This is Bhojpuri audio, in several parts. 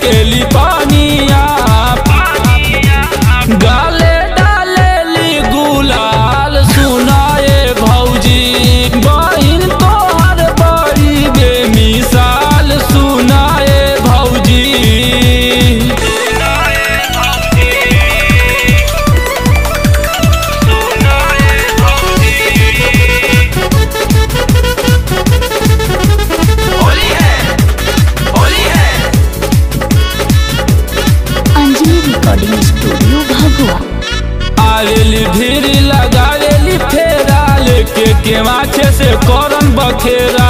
फेंकेली पानिया, गाले डालेली गुलाल सुनाए भौजी। बहिन तोहर बड़ी बेमिसाल सुनाए भौजी। रिकॉर्डिंग स्टूडियो भगवा। आलेली धीरी लगालेली फेरा लेके के माछे से करन बखेरा।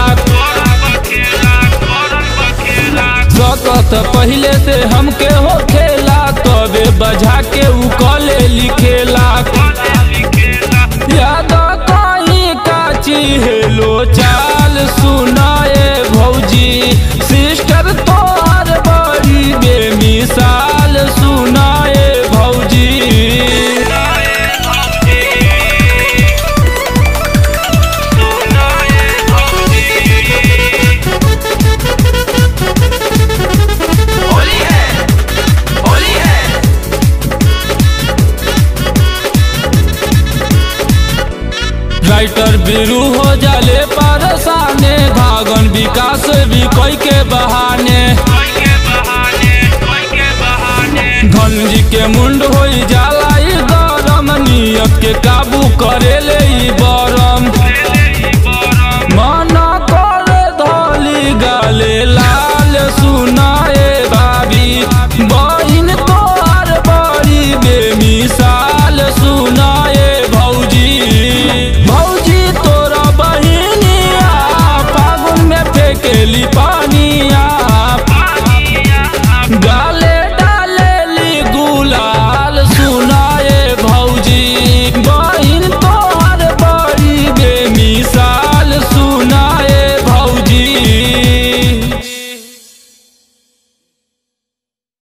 सकत पहले से हमके हो खेला तबे बजा के उ कलेली खेला। याद कहीं काची हेलो चाल सुनाए भौजी। सिस्टर तोहर बड़ी बेमिसाल सुनाए भौजी। राइटर बिरू हो जाले परेशाने, भागन विकास भी कोई के बहाने। धनजी के मुंड हो जाला गरम, नियत के काबू करे ले बरम। मना करे धोली गाले लाल सुनाए भाभी। बहिन तोहर बड़ी बेमिसाल सुनाए भौजी। भौजी तोरा बहिनिया फागुन में फेंकेली